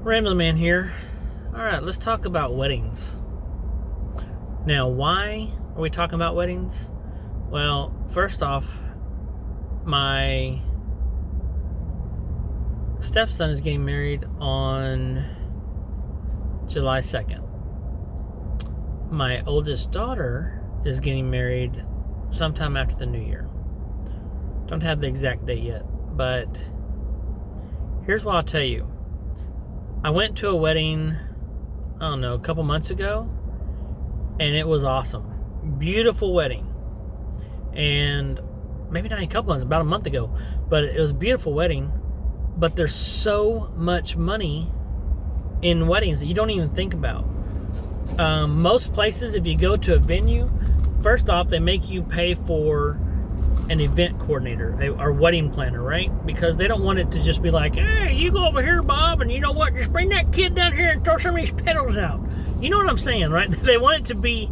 Ramblin man here. Alright, let's talk about weddings. Now, why are we talking about weddings? Well, first off, my stepson is getting married on July 2nd. My oldest daughter is getting married sometime after the new year. Don't have the exact date yet, but here's what I'll tell you. I went to a wedding, I don't know, a couple months ago, and it was awesome. Beautiful wedding. And maybe not a couple months, about a month ago, but it was a beautiful wedding. But there's so much money in weddings that you don't even think about. Most places, if you go to a venue, first off, they make you pay for an event coordinator or wedding planner, right? Because they don't want it to just be like, hey, you go over here, Bob, and you know what? Just bring that kid down here and throw some of these pedals out. You know what I'm saying, right? They want it to be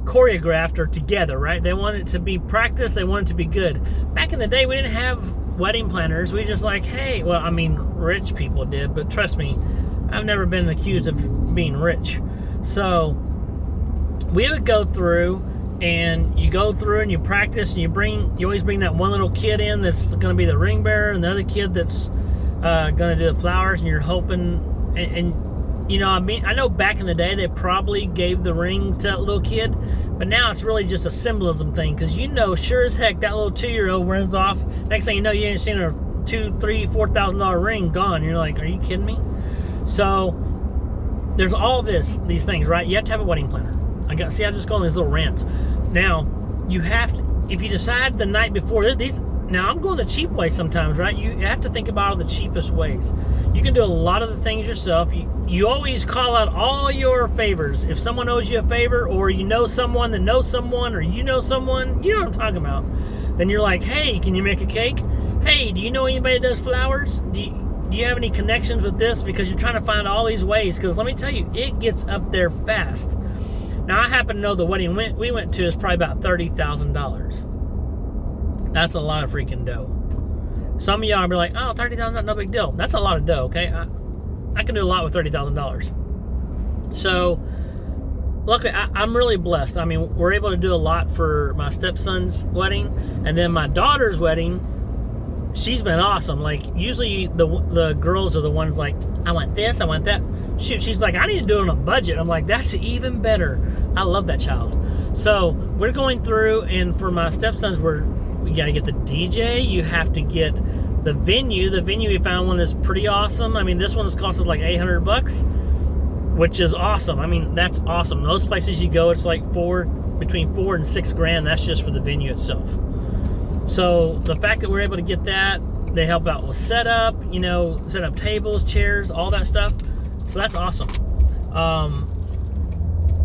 choreographed or together, right? They want it to be practiced. They want it to be good. Back in the day, we didn't have wedding planners. We just like, hey, well, I mean, rich people did, but trust me, I've never been accused of being rich. So we would go through, and you go through and you practice, and you always bring that one little kid in that's going to be the ring bearer, and the other kid that's going to do the flowers, and you're hoping, and you know, I mean, I know back in the day they probably gave the rings to that little kid, but now it's really just a symbolism thing, because you know sure as heck that little 2-year-old runs off. Next thing you know, you ain't seen a $2,000, $3,000, $4,000 ring gone. You're like, are you kidding me? So there's all these things, right? You have to have a wedding planner. I just go on these little rants. Now, you have to, if you decide the night before, now I'm going the cheap way sometimes, right? You have to think about all the cheapest ways. You can do a lot of the things yourself. You always call out all your favors. If someone owes you a favor, or you know someone that knows someone, or you know someone, you know what I'm talking about. Then you're like, hey, can you make a cake? Hey, do you know anybody that does flowers? Do you have any connections with this? Because you're trying to find all these ways. Because let me tell you, it gets up there fast. Now, I happen to know the wedding we went to is probably about $30,000. That's a lot of freaking dough. Some of y'all will be like, oh, $30,000, no big deal. That's a lot of dough, okay? I can do a lot with $30,000. So, luckily, I'm really blessed. I mean, we're able to do a lot for my stepson's wedding. And then my daughter's wedding, she's been awesome. Like, usually the girls are the ones like, I want this, I want that. Shoot, she's like, I need to do it on a budget. I'm like, that's even better. I love that child. So we're going through, and for my stepsons, we got to get the DJ. You have to get the venue. The venue, we found one that's pretty awesome. I mean, this one has cost us like $800, which is awesome. I mean, that's awesome. Most places you go, it's like between $4,000 and $6,000. That's just for the venue itself. So the fact that we're able to get that, they help out with setup, set up tables, chairs, all that stuff. So that's awesome.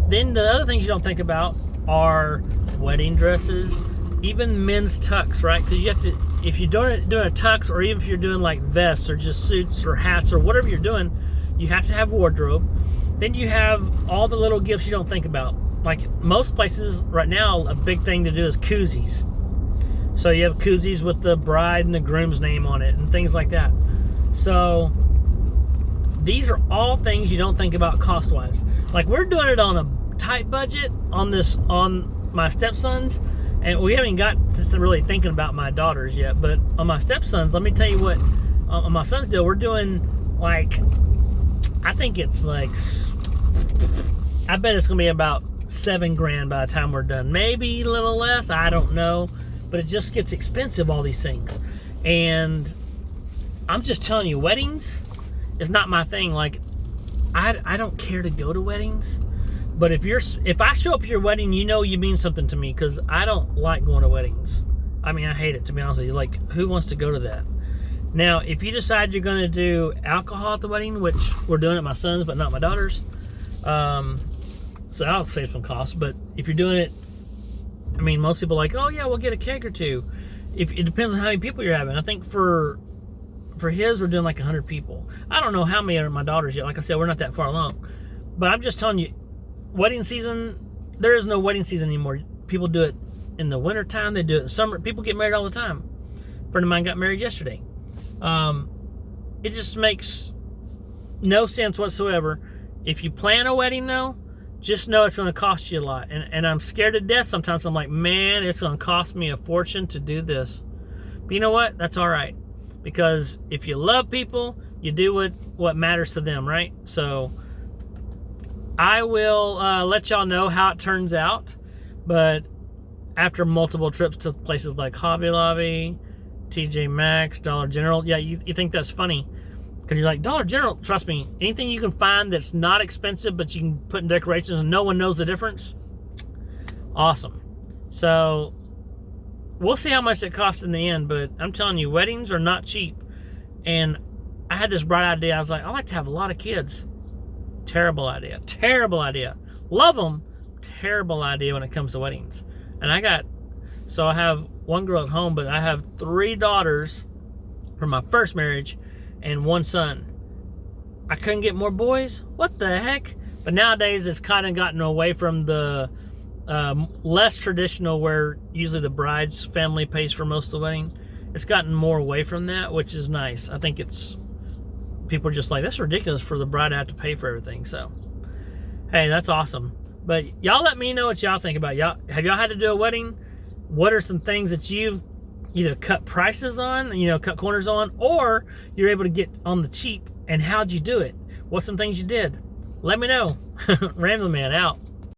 Then the other things you don't think about are wedding dresses, even men's tux, right? Because you have to, if you're doing a tux, or even if you're doing like vests or just suits or hats or whatever you're doing, you have to have wardrobe. Then you have all the little gifts you don't think about. Like most places right now, a big thing to do is koozies. So you have koozies with the bride and the groom's name on it and things like that. So these are all things you don't think about cost-wise. Like, we're doing it on a tight budget on my stepsons, and we haven't got to really thinking about my daughters yet. But on my stepsons, let me tell you what, on my son's deal, we're doing like, I think it's like, I bet it's going to be about $7,000 by the time we're done. Maybe a little less, I don't know. But it just gets expensive, all these things. And I'm just telling you, weddings is not my thing. Like, I don't care to go to weddings, but if I show up at your wedding, you mean something to me, because I don't like going to weddings. I mean, I hate it, to be honest with you. Like, who wants to go to that? Now, if you decide you're going to do alcohol at the wedding, which we're doing at my son's but not my daughter's, so I'll save some costs. But if you're doing it, I mean, most people are like, oh yeah, we'll get a keg or two. It depends on how many people you're having. I think for his, we're doing like 100 people. I don't know how many are my daughters yet. Like I said, we're not that far along. But I'm just telling you, wedding season, there is no wedding season anymore. People do it in the wintertime. They do it in summer. People get married all the time. A friend of mine got married yesterday. It just makes no sense whatsoever. If you plan a wedding, though, just know it's going to cost you a lot. And I'm scared to death sometimes. I'm like, man, it's going to cost me a fortune to do this. But you know what? That's all right. Because if you love people, you do what matters to them, right? So I will let y'all know how it turns out. But after multiple trips to places like Hobby Lobby, TJ Maxx, Dollar General, yeah, you think that's funny. Because you're like, Dollar General, trust me, anything you can find that's not expensive, but you can put in decorations and no one knows the difference, awesome. So we'll see how much it costs in the end, but I'm telling you, weddings are not cheap. And I had this bright idea. I was like, I like to have a lot of kids. Terrible idea. Terrible idea. Love them. Terrible idea when it comes to weddings. And I have one girl at home, but I have 3 daughters from my first marriage and 1 son. I couldn't get more boys. What the heck? But nowadays it's kind of gotten away from the less traditional, where usually the bride's family pays for most of the wedding. It's gotten more away from that, which is nice. I think people are just like, that's ridiculous for the bride to have to pay for everything. So, hey, that's awesome. But y'all let me know what y'all think about. Have y'all had to do a wedding? What are some things that you've either cut prices on, cut corners on, or you're able to get on the cheap, and how'd you do it? What's some things you did? Let me know. Ramblin' Man out.